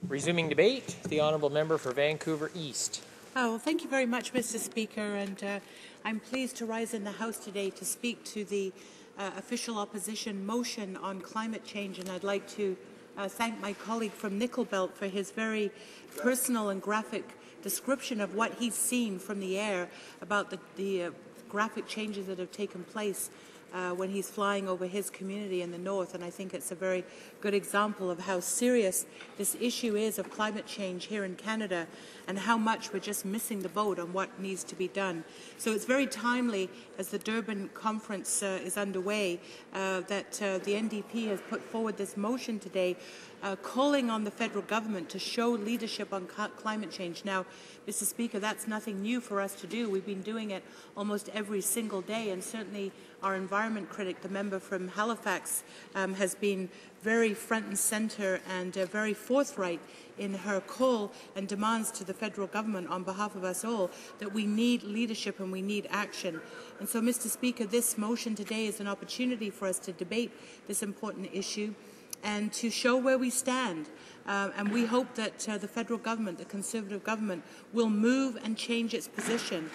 Resuming debate, the Honourable Member for Vancouver East. Well, thank you very much, Mr. Speaker, and I'm pleased to rise in the House today to speak to the official opposition motion on climate change, and I'd like to thank my colleague from Nickel Belt for his very personal and graphic description of what he's seen from the air about the graphic changes that have taken place when he's flying over his community in the north, and I think it's a very good example of how serious this issue is of climate change here in Canada and how much we're just missing the boat on what needs to be done. So it's very timely, as the Durban conference is underway, that the NDP has put forward this motion today calling on the federal government to show leadership on climate change. Now, Mr. Speaker, that's nothing new for us to do. We've been doing it almost every single day, and certainly our environment critic, the member from Halifax, has been very front and centre and very forthright in her call and demands to the federal government on behalf of us all that we need leadership and we need action. And so, Mr. Speaker, this motion today is an opportunity for us to debate this important issue and to show where we stand. And we hope that the federal government, the Conservative government, will move and change its position.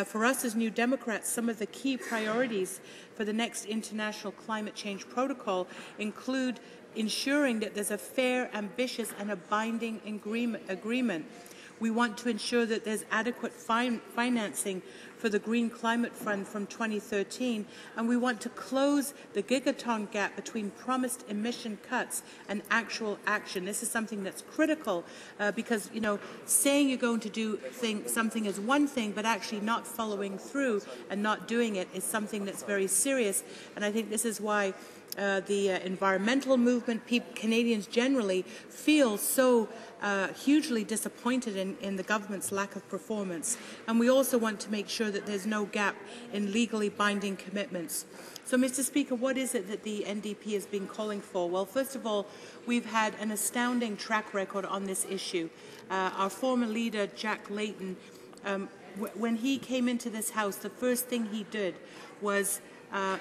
For us as New Democrats, some of the key priorities for the next international climate change protocol include ensuring that there's a fair, ambitious and a binding agreement. We want to ensure that there's adequate financing for the Green Climate Fund from 2013, and we want to close the gigaton gap between promised emission cuts and actual action. This is something that's critical because, you know, saying you're going to do something is one thing, but actually not following through and not doing it is something that's very serious. And I think this is why the environmental movement, Canadians generally, feel so hugely disappointed in the government's lack of performance. And we also want to make sure that there's no gap in legally binding commitments. So, Mr. Speaker, what is it that the NDP has been calling for? Well, first of all, we've had an astounding track record on this issue. Our former leader, Jack Layton, when he came into this House, the first thing he did was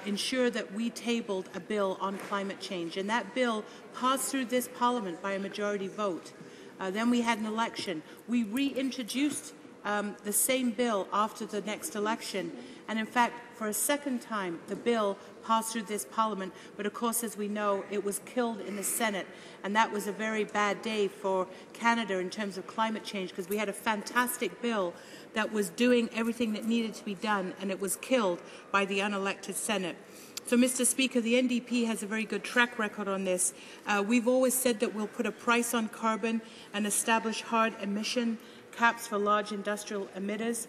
ensure that we tabled a bill on climate change, and that bill passed through this Parliament by a majority vote. Then we had an election. We reintroduced the same bill after the next election, and in fact, for a second time, the bill passed through this Parliament, but of course, as we know, it was killed in the Senate, and that was a very bad day for Canada in terms of climate change, because we had a fantastic bill that was doing everything that needed to be done, and it was killed by the unelected Senate. So, Mr. Speaker, the NDP has a very good track record on this. We've always said that we'll put a price on carbon and establish hard emission caps for large industrial emitters.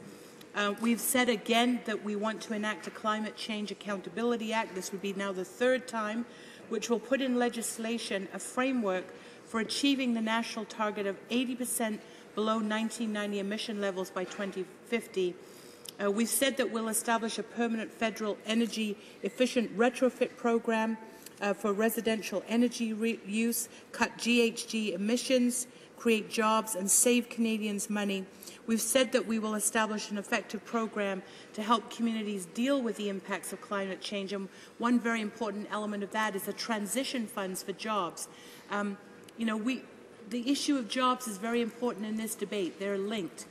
We've said again that we want to enact a Climate Change Accountability Act. This would be now the third time, which will put in legislation a framework for achieving the national target of 80% below 1990 emission levels by 2050. We've said that we'll establish a permanent federal energy-efficient retrofit program for residential energy use, cut GHG emissions, create jobs and save Canadians money. We've said that we will establish an effective program to help communities deal with the impacts of climate change, and one very important element of that is the transition funds for jobs. The issue of jobs is very important in this debate. They're linked.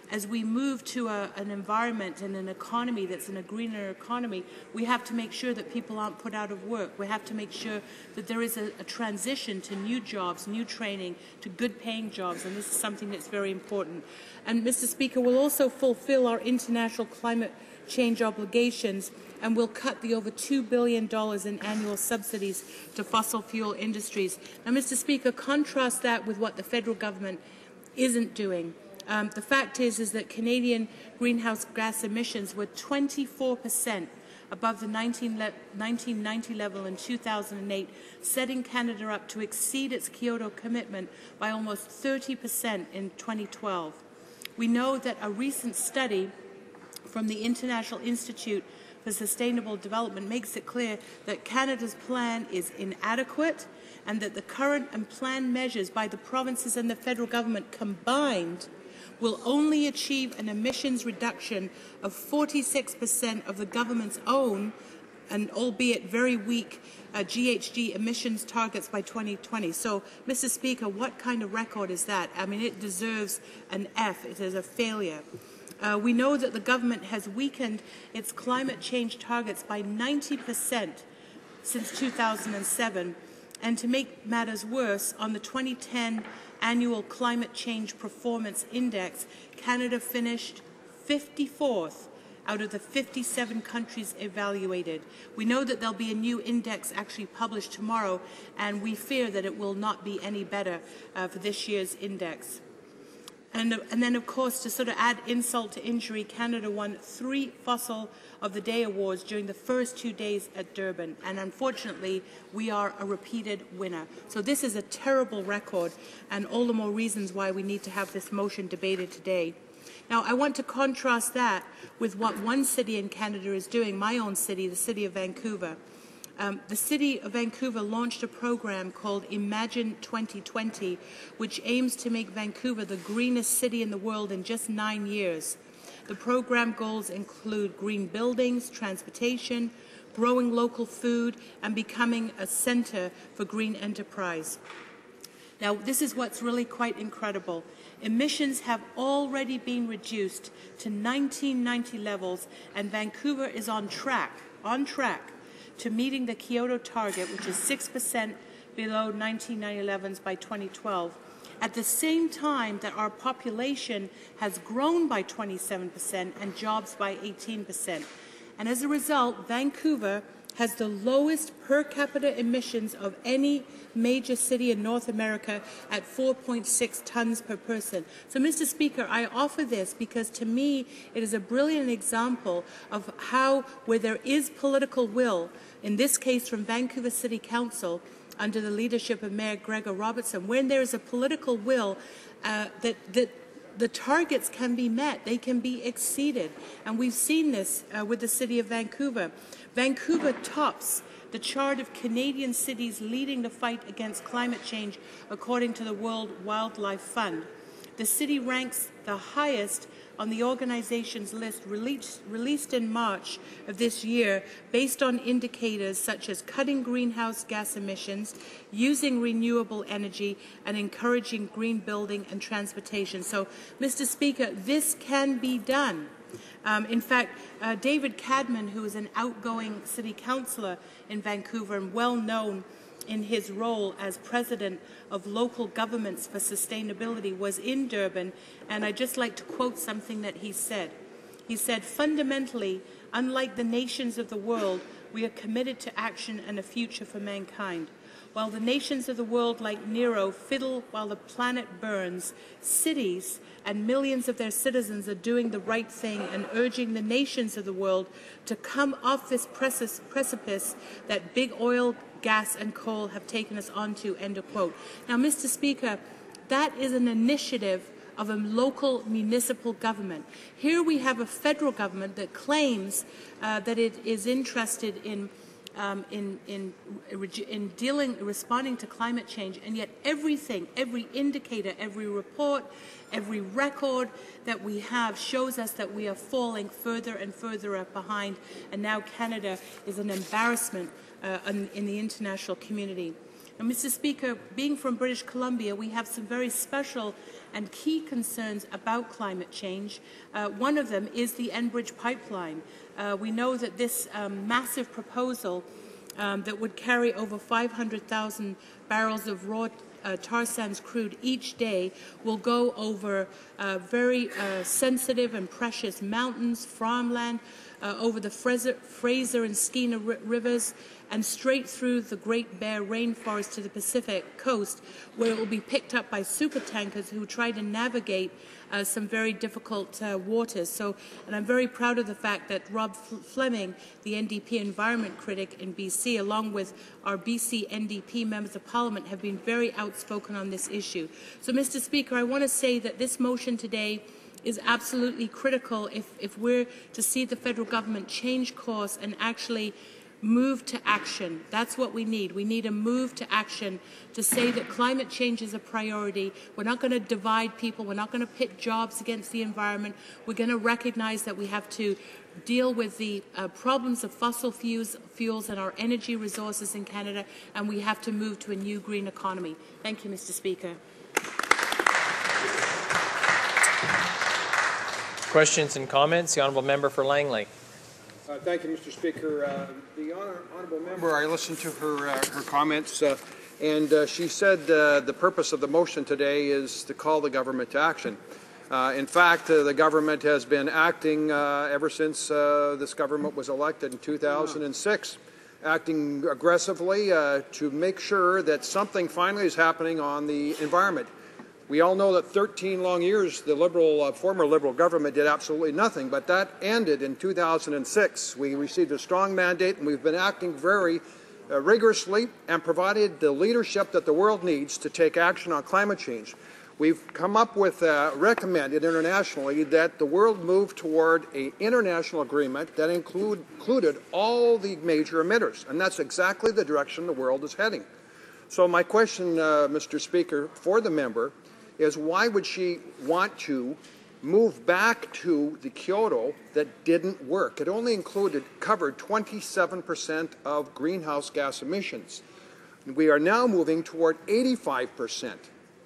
As we move to an environment and an economy that's in a greener economy, we have to make sure that people aren't put out of work. We have to make sure that there is a transition to new jobs, new training, to good-paying jobs, and this is something that's very important. And, Mr. Speaker, we'll also fulfill our international climate change obligations, and we'll cut the over $2 billion in annual subsidies to fossil fuel industries. Now, Mr. Speaker, contrast that with what the federal government isn't doing. The fact is that Canadian greenhouse gas emissions were 24% above the 1990 level in 2008, setting Canada up to exceed its Kyoto commitment by almost 30% in 2012. We know that a recent study from the International Institute for Sustainable Development makes it clear that Canada's plan is inadequate and that the current and planned measures by the provinces and the federal government combined will only achieve an emissions reduction of 46% of the government's own and albeit very weak GHG emissions targets by 2020. So, Mr. Speaker, what kind of record is that? I mean, it deserves an F. It is a failure. We know that the government has weakened its climate change targets by 90% since 2007. And to make matters worse, on the 2010 Annual Climate Change Performance Index, Canada finished 54th out of the 57 countries evaluated. We know that there'll be a new index actually published tomorrow, and we fear that it will not be any better for this year's index. And then, of course, to sort of add insult to injury, Canada won 3 Fossil of the Day awards during the first 2 days at Durban. And unfortunately, we are a repeated winner. So this is a terrible record, and all the more reasons why we need to have this motion debated today. Now, I want to contrast that with what one city in Canada is doing, my own city, the city of Vancouver. The City of Vancouver launched a program called Imagine 2020, which aims to make Vancouver the greenest city in the world in just 9 years. The program goals include green buildings, transportation, growing local food, and becoming a centre for green enterprise. Now, this is what's really quite incredible. Emissions have already been reduced to 1990 levels, and Vancouver is on track to meeting the Kyoto target, which is 6% below 1990 levels by 2012, at the same time that our population has grown by 27% and jobs by 18%. And as a result, Vancouver has the lowest per capita emissions of any major city in North America at 4.6 tons per person. So, Mr. Speaker, I offer this because to me it is a brilliant example of how, where there is political will, in this case from Vancouver City Council, under the leadership of Mayor Gregor Robertson, when there is a political will that the targets can be met, they can be exceeded. And we've seen this with the City of Vancouver. Vancouver tops the chart of Canadian cities leading the fight against climate change, according to the World Wildlife Fund. The city ranks the highest on the organization's list released in March of this year, based on indicators such as cutting greenhouse gas emissions, using renewable energy, and encouraging green building and transportation. So, Mr. Speaker, this can be done. In fact, David Cadman, who is an outgoing city councillor in Vancouver and well known in his role as president of local governments for sustainability, was in Durban, and I'd just like to quote something that he said. He said, "Fundamentally, unlike the nations of the world, we are committed to action and a future for mankind. While the nations of the world, like Nero, fiddle while the planet burns, cities and millions of their citizens are doing the right thing and urging the nations of the world to come off this precipice that big oil, gas and coal have taken us onto," end of quote. Now, Mr. Speaker, that is an initiative of a local municipal government. Here we have a federal government that claims that it is interested in responding to climate change, and yet everything, every indicator, every report, every record that we have shows us that we are falling further and further behind, and now Canada is an embarrassment in the international community. Now, Mr. Speaker, being from British Columbia, we have some very special and key concerns about climate change. One of them is the Enbridge pipeline. We know that this massive proposal that would carry over 500,000 barrels of raw tar sands crude each day will go over very sensitive and precious mountains, farmland, over the Fraser and Skeena rivers, and straight through the Great Bear Rainforest to the Pacific coast, where it will be picked up by supertankers who try to navigate some very difficult waters. So, and I'm very proud of the fact that Rob Fleming, the NDP environment critic in BC, along with our BC NDP members of Parliament, have been very outspoken on this issue. So, Mr. Speaker, I want to say that this motion today is absolutely critical if we're to see the federal government change course and actually move to action. That's what we need. We need a move to action to say that climate change is a priority. We're not going to divide people. We're not going to pit jobs against the environment. We're going to recognize that we have to deal with the problems of fossil fuels and our energy resources in Canada, and we have to move to a new green economy. Thank you, Mr. Speaker. Questions and comments? The honourable member for Langley. Thank you, Mr. Speaker. The honourable member, I listened to her comments, and she said the purpose of the motion today is to call the government to action. In fact, the government has been acting ever since this government was elected in 2006, acting aggressively to make sure that something finally is happening on the environment. We all know that 13 long years the former Liberal government did absolutely nothing, but that ended in 2006. We received a strong mandate, and we've been acting very rigorously and provided the leadership that the world needs to take action on climate change. We've come up with, recommended internationally, that the world move toward an international agreement that included all the major emitters, and that's exactly the direction the world is heading. So my question, Mr. Speaker, for the member is why would she want to move back to the Kyoto that didn't work? It only covered 27% of greenhouse gas emissions. We are now moving toward 85%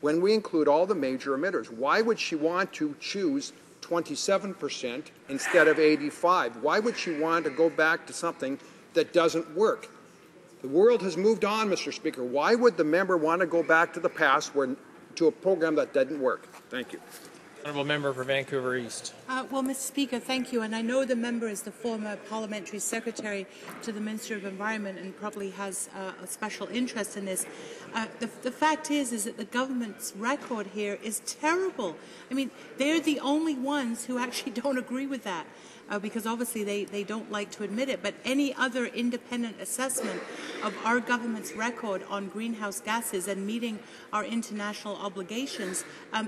when we include all the major emitters. Why would she want to choose 27% instead of 85%? Why would she want to go back to something that doesn't work? The world has moved on, Mr. Speaker. Why would the member want to go back to the past to a program that didn't work? Thank you. Honourable member for Vancouver East. Well, Mr. Speaker, thank you. And I know the member is the former parliamentary secretary to the Minister of Environment and probably has a special interest in this. The fact is that the government's record here is terrible. I mean, they're the only ones who actually don't agree with that. Because obviously they don't like to admit it, but any other independent assessment of our government's record on greenhouse gases and meeting our international obligations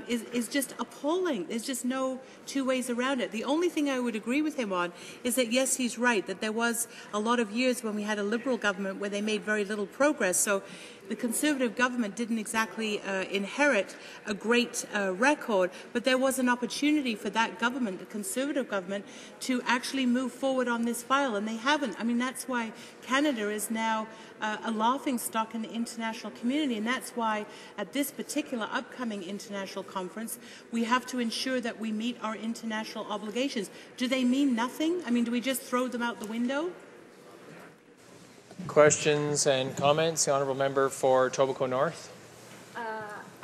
is just appalling. There's just no two ways around it. The only thing I would agree with him on is that, yes, he's right, that there was a lot of years when we had a Liberal government where they made very little progress. So the Conservative government didn't exactly inherit a great record, but there was an opportunity for that government, the Conservative government, to actually move forward on this file, and they haven't. I mean, that's why Canada is now a laughingstock in the international community, and that's why at this particular upcoming international conference, we have to ensure that we meet our international obligations. Do they mean nothing? I mean, do we just throw them out the window? Questions and comments? The honourable member for Etobicoke North.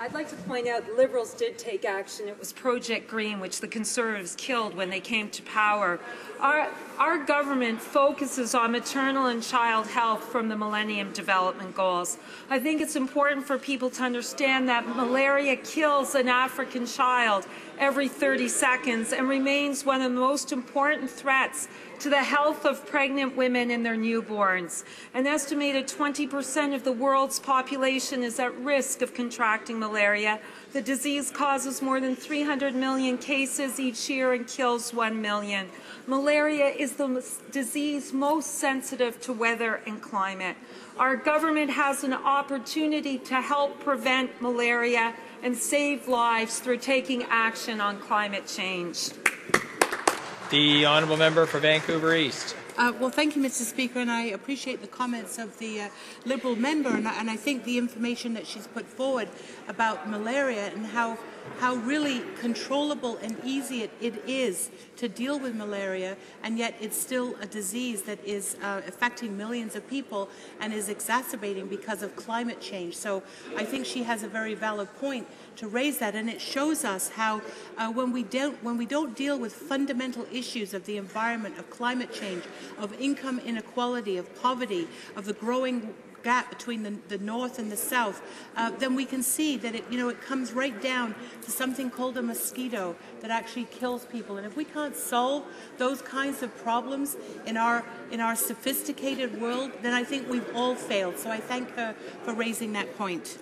I'd like to point out Liberals did take action. It was Project Green, which the Conservatives killed when they came to power. Our government focuses on maternal and child health from the Millennium Development Goals. I think it's important for people to understand that malaria kills an African child every 30 seconds and remains one of the most important threats to the health of pregnant women and their newborns. An estimated 20% of the world's population is at risk of contracting malaria. The disease causes more than 300 million cases each year and kills 1 million. Malaria is the disease most sensitive to weather and climate. Our government has an opportunity to help prevent malaria and save lives through taking action on climate change. The honourable member for Vancouver East. Well, thank you, Mr. Speaker, and I appreciate the comments of the Liberal member, and I think the information that she's put forward about malaria and how really controllable and easy it is to deal with malaria, and yet it's still a disease that is affecting millions of people and is exacerbating because of climate change. So I think she has a very valid point to raise that, and it shows us how when we don't deal with fundamental issues of the environment, of climate change, of income inequality, of poverty, of the growing gap between the North and the South, then we can see that it comes right down to something called a mosquito that actually kills people. And if we can't solve those kinds of problems in our sophisticated world, then I think we've all failed. So I thank her for raising that point.